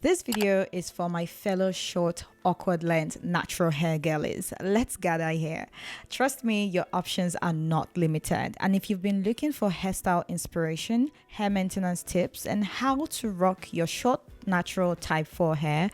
This video is for my fellow short, awkward length, natural hair girlies. Let's gather here. Trust me, your options are not limited. And if you've been looking for hairstyle inspiration, hair maintenance tips, and how to rock your short, natural type 4 hair,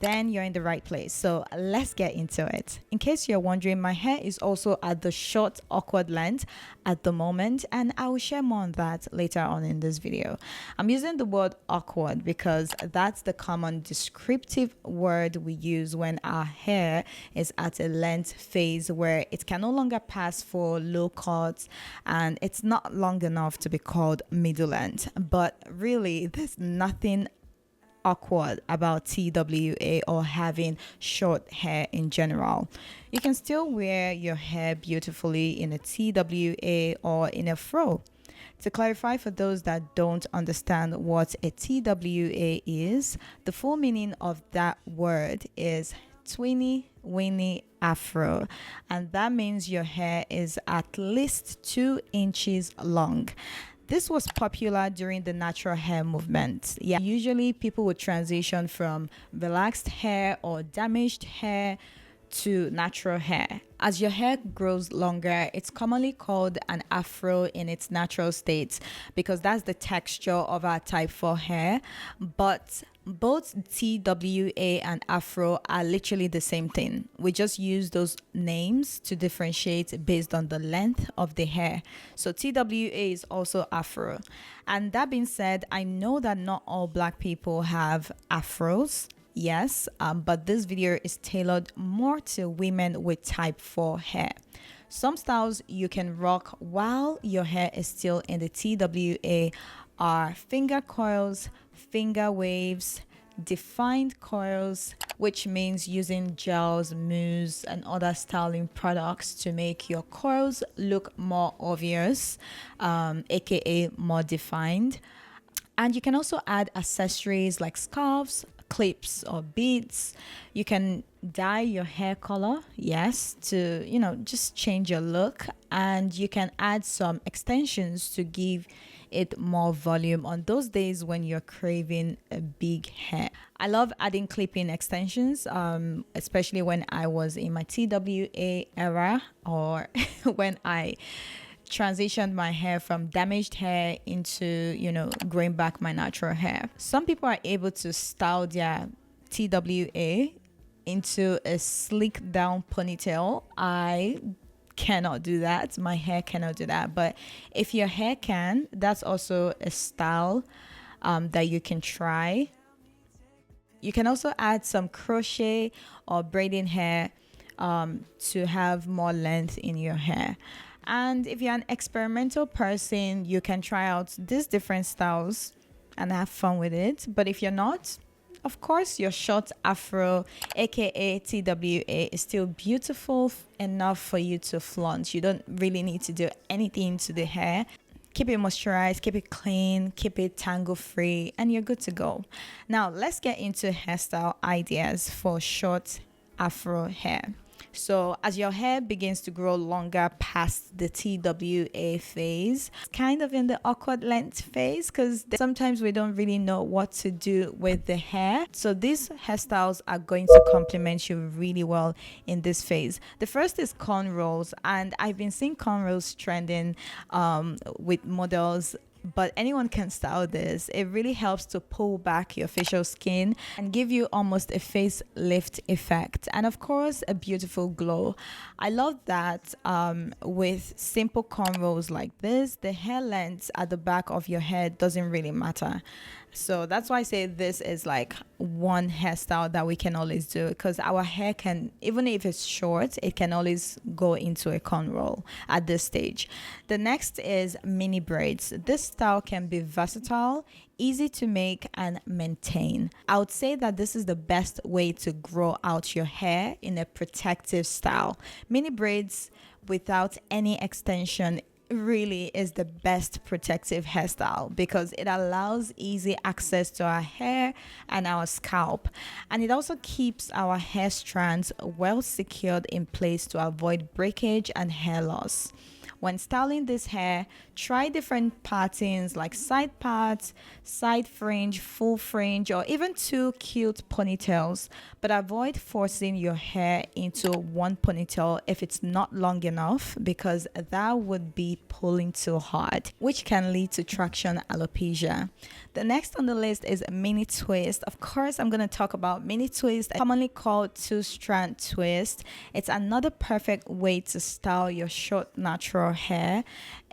then you're in the right place. So let's get into it. In case you're wondering, my hair is also at the short, awkward length at the moment, and I will share more on that later on in this video. I'm using the word awkward because that's the common descriptive word we use when our hair is at a length phase where it can no longer pass for low cuts and it's not long enough to be called middle length. But really, there's nothing awkward about TWA or having short hair in general. You can still wear your hair beautifully in a TWA or in a fro. To clarify for those that don't understand what a TWA is, the full meaning of that word is Twinny Winnie Afro, and that means your hair is at least 2 inches long. This was popular during the natural hair movement. Yeah, usually people would transition from relaxed hair or damaged hair to natural hair. As your hair grows longer, it's commonly called an afro in its natural state because that's the texture of our type 4 hair. But both TWA and afro are literally the same thing. We just use those names to differentiate based on the length of the hair. So TWA is also afro. And that being said, I know that not all black people have afros. Yes, but this video is tailored more to women with type 4 hair. Some styles you can rock while your hair is still in the TWA are finger coils, finger waves, defined coils, which means using gels, mousse, and other styling products to make your coils look more obvious, aka more defined. And you can also add accessories like scarves, clips, or beads. You can dye your hair color, yes, to just change your look, and you can add some extensions to give it more volume on those days when you're craving a big hair. I love adding clipping extensions, especially when I was in my TWA era or when I transitioned my hair from damaged hair into growing back my natural hair. Some people are able to style their TWA into a slick down ponytail. I cannot do that. My hair cannot do that. But if your hair can, that's also a style that you can try. You can also add some crochet or braiding hair to have more length in your hair. And if you're an experimental person, you can try out these different styles and have fun with it. But if you're not, of course, your short afro, aka TWA, is still beautiful enough for you to flaunt. You don't really need to do anything to the hair. Keep it moisturized, keep it clean, keep it tangle free, and you're good to go. Now, let's get into hairstyle ideas for short afro hair. So as your hair begins to grow longer past the TWA phase, kind of in the awkward length phase, because sometimes we don't really know what to do with the hair. So these hairstyles are going to complement you really well in this phase. The first is cornrows, and I've been seeing cornrows trending with models, but anyone can style this. It really helps to pull back your facial skin and give you almost a facelift effect, and of course a beautiful glow. I love that with simple cornrows like this, the hair length at the back of your head doesn't really matter. So that's why I say this is like one hairstyle that we can always do, because our hair can, even if it's short, it can always go into a cornrow at this stage. The next is mini braids. This style can be versatile, easy to make and maintain. I would say that this is the best way to grow out your hair in a protective style. Mini braids without any extension really is the best protective hairstyle because it allows easy access to our hair and our scalp, and it also keeps our hair strands well secured in place to avoid breakage and hair loss. When styling this hair, Try different patterns like side parts, side fringe, full fringe, or even two cute ponytails, but avoid forcing your hair into one ponytail if it's not long enough, because that would be pulling too hard, which can lead to traction alopecia. The next on the list is mini twist. Of course, I'm going to talk about mini twist, commonly called two-strand twist. It's another perfect way to style your short natural hair.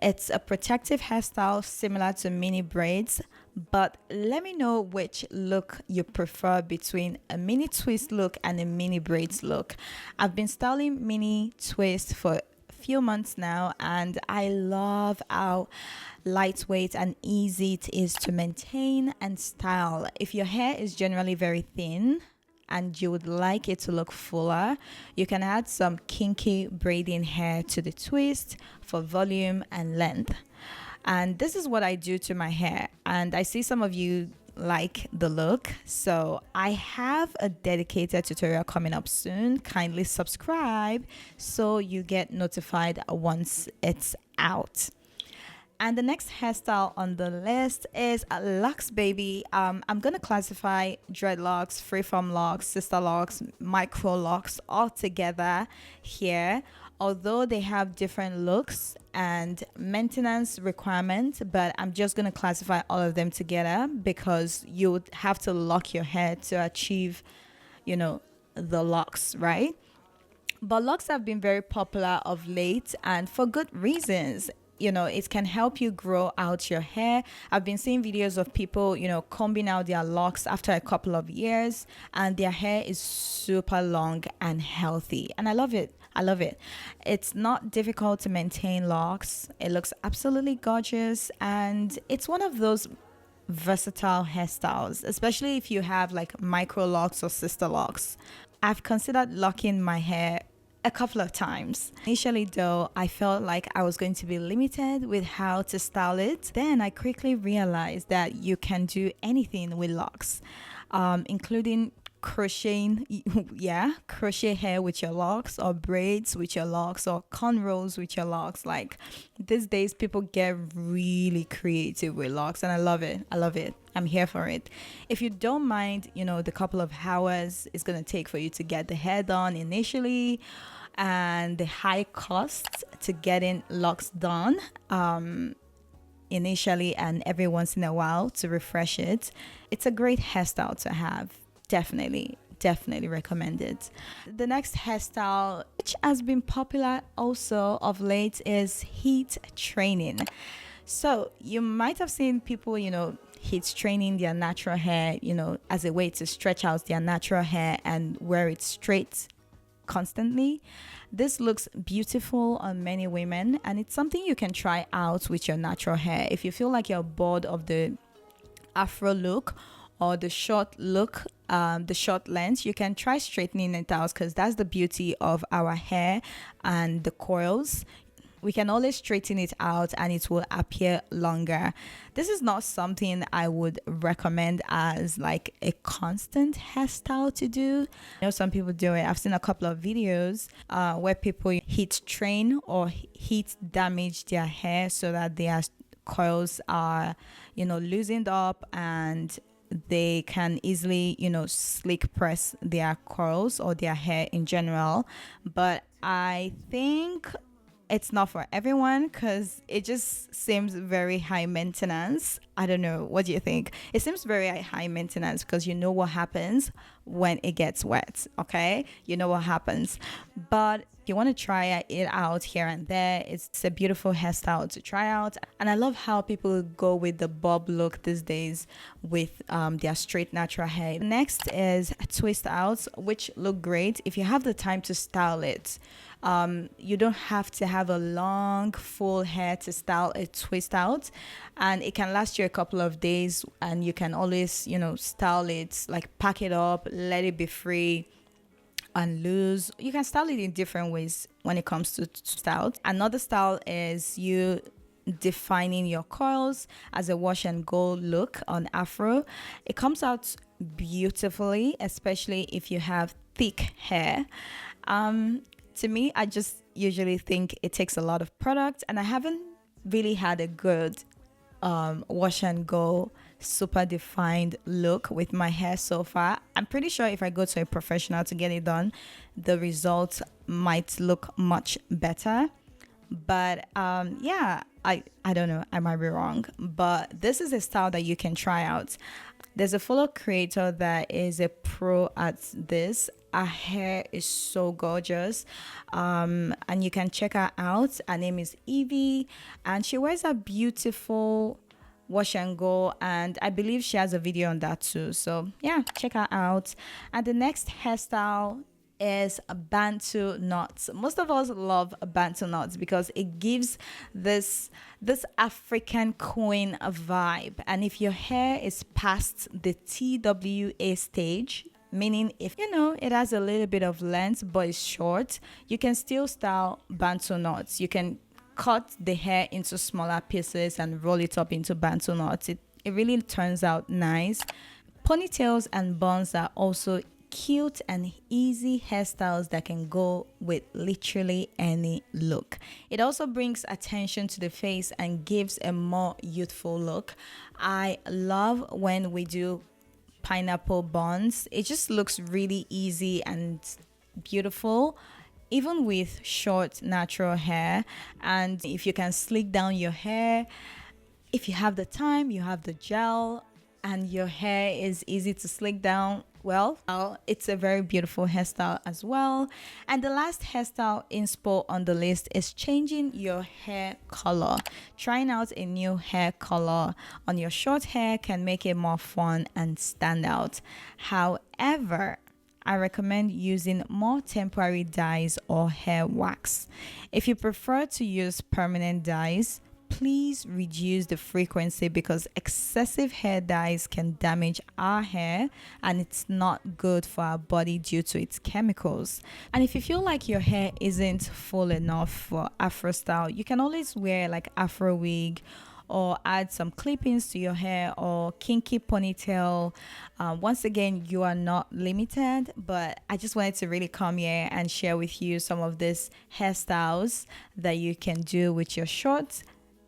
It's a protective hairstyle similar to mini braids, but let me know which look you prefer between a mini twist look and a mini braids look. I've been styling mini twist for few months now, and I love how lightweight and easy it is to maintain and style. If your hair is generally very thin and you would like it to look fuller, you can add some kinky braiding hair to the twist for volume and length. And this is what I do to my hair, and I see some of you like the look, so I have a dedicated tutorial coming up soon. Kindly subscribe so you get notified once it's out. And the next hairstyle on the list is locks, baby. I'm gonna classify dreadlocks, freeform locks, sister locks, micro locks all together here, although they have different looks and maintenance requirements, but I'm just going to classify all of them together because you would have to lock your hair to achieve, the locks, right? But locks have been very popular of late, and for good reasons. It can help you grow out your hair. I've been seeing videos of people, combing out their locks after a couple of years, and their hair is super long and healthy. And I love it. It's not difficult to maintain locks. It looks absolutely gorgeous, and it's one of those versatile hairstyles, especially if you have like micro locks or sister locks. I've considered locking my hair a couple of times. Initially though, I felt like I was going to be limited with how to style it. Then I quickly realized that you can do anything with locks, including crocheting, crochet hair with your locks, or braids with your locks, or cornrows with your locks. Like these days people get really creative with locks, and I love it. I'm here for it. If you don't mind, the couple of hours it's gonna take for you to get the hair done initially, and the high cost to getting locks done initially and every once in a while to refresh it, it's a great hairstyle to have. Definitely recommend it. The next hairstyle, which has been popular also of late, is heat training. So you might have seen people, heat training their natural hair, as a way to stretch out their natural hair and wear it straight constantly. This looks beautiful on many women, and it's something you can try out with your natural hair. If you feel like you're bored of the Afro look or the short look, the short length, you can try straightening it out, because that's the beauty of our hair and the coils. We can always straighten it out and it will appear longer. This is not something I would recommend as like a constant hairstyle to do. Some people do it. I've seen a couple of videos where people heat train or heat damage their hair so that their coils are, loosened up, and they can easily, slick press their curls or their hair in general. But I think it's not for everyone, because it just seems very high maintenance. I don't know. What do you think? It seems very high maintenance because you know what happens when it gets wet. Okay. You know what happens. But if you want to try it out here and there, it's a beautiful hairstyle to try out. And I love how people go with the bob look these days with their straight natural hair. Next is twist outs, which look great if you have the time to style it. You don't have to have a long full hair to style a twist out, and it can last you a couple of days, and you can always style it, like pack it up, let it be free and loose. You can style it in different ways when it comes to styles. Another style is you defining your coils as a wash and go look on Afro. It comes out beautifully, especially if you have thick hair. To me, I just usually think it takes a lot of product, and I haven't really had a good wash and go, super defined look with my hair so far. I'm pretty sure if I go to a professional to get it done, the results might look much better. But yeah, I don't know, I might be wrong, but this is a style that you can try out. There's a fellow creator that is a pro at this. Her hair is so gorgeous, and you can check her out. Her name is Evie, and she wears a beautiful wash and go, and I believe she has a video on that too. So yeah, check her out. And the next hairstyle is Banto knots. Most of us love Banto knots because it gives this African queen a vibe. And if your hair is past the TWA stage, meaning if you know it has a little bit of length but it's short, you can still style Banto knots. You can cut the hair into smaller pieces and roll it up into Banto knots. It really turns out nice. Ponytails and buns are also cute and easy hairstyles that can go with literally any look. It also brings attention to the face and gives a more youthful look. I love when we do pineapple buns. It just looks really easy and beautiful, even with short natural hair. And if you can slick down your hair, if you have the time, you have the gel, and your hair is easy to slick down, well, it's a very beautiful hairstyle as well. And the last hairstyle inspo on the list is changing your hair color. Trying out a new hair color on your short hair can make it more fun and stand out. However, I recommend using more temporary dyes or hair wax. If you prefer to use permanent dyes, please reduce the frequency because excessive hair dyes can damage our hair and it's not good for our body due to its chemicals. And if you feel like your hair isn't full enough for Afro style, you can always wear like Afro wig or add some clippings to your hair or kinky ponytail. Once again, you are not limited, but I just wanted to really come here and share with you some of these hairstyles that you can do with your short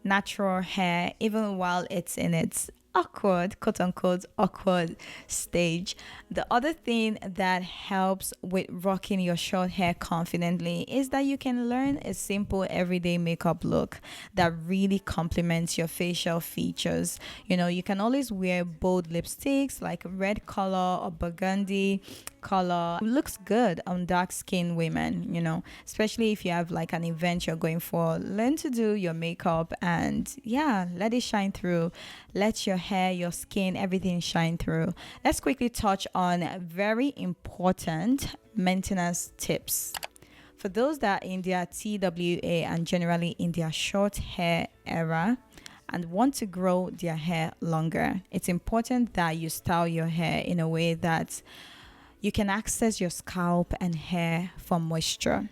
natural hair, even while it's in its awkward, quote unquote, awkward stage. The other thing that helps with rocking your short hair confidently is that you can learn a simple everyday makeup look that really complements your facial features. You know, you can always wear bold lipsticks like red color or burgundy color. It looks good on dark skinned women, you know, especially if you have like an event you're going for. Learn to do your makeup and yeah, let it shine through. Let your hair, your skin, everything shine through. Let's quickly touch on very important maintenance tips. For those that are in their TWA and generally in their short hair era and want to grow their hair longer, it's important that you style your hair in a way that you can access your scalp and hair for moisture.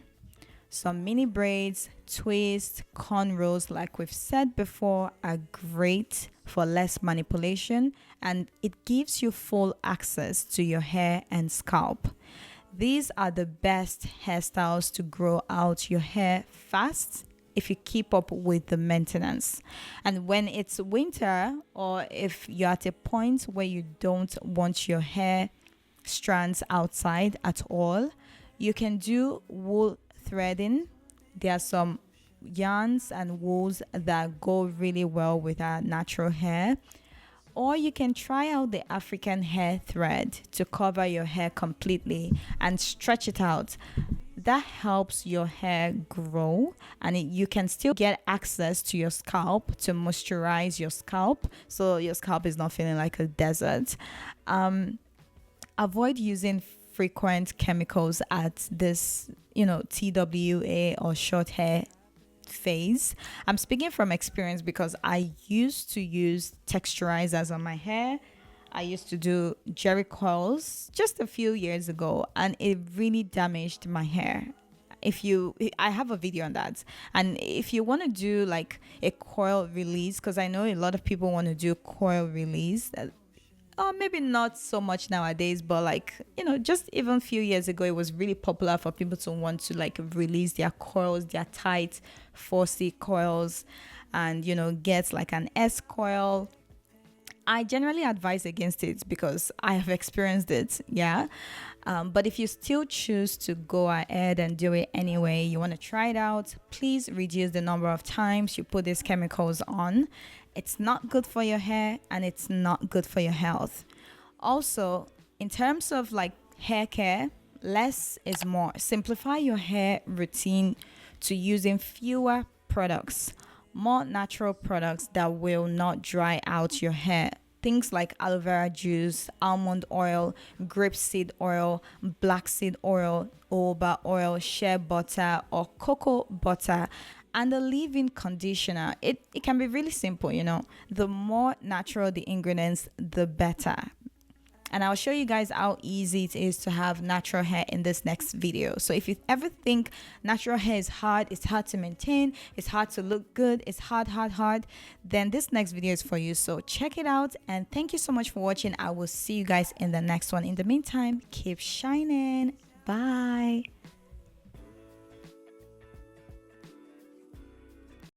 Some mini braids, twists, cornrows, like we've said before, are great for less manipulation and it gives you full access to your hair and scalp. These are the best hairstyles to grow out your hair fast if you keep up with the maintenance. And when it's winter or if you're at a point where you don't want your hair strands outside at all, you can do wool threading. There are some yarns and wools that go really well with our natural hair. Or you can try out the African hair thread to cover your hair completely and stretch it out. That helps your hair grow and you can still get access to your scalp to moisturize your scalp so your scalp is not feeling like a desert. Avoid using frequent chemicals at this, TWA or short hair phase. I'm speaking from experience because I used to use texturizers on my hair. I used to do Jerry coils just a few years ago and it really damaged my hair. I have a video on that. And if you want to do like a coil release, because I know a lot of people want to do coil release, or maybe not so much nowadays, but just even a few years ago, it was really popular for people to want to like release their coils, their tight 4C coils. and get like an S coil. I generally advise against it because I have experienced it. Yeah. But if you still choose to go ahead and do it anyway, you want to try it out, please reduce the number of times you put these chemicals on. It's not good for your hair and it's not good for your health. Also, in terms of like hair care, less is more. Simplify your hair routine to using fewer products, more natural products that will not dry out your hair. Things like aloe vera juice, almond oil, grapeseed oil, black seed oil, jojoba oil, shea butter, or cocoa butter, and a leave-in conditioner. It can be really simple, The more natural the ingredients, the better. And I'll show you guys how easy it is to have natural hair in this next video. So if you ever think natural hair is hard, it's hard to maintain, it's hard to look good, it's hard, then this next video is for you. So check it out, and thank you so much for watching. I will see you guys in the next one. In the meantime, keep shining. Bye.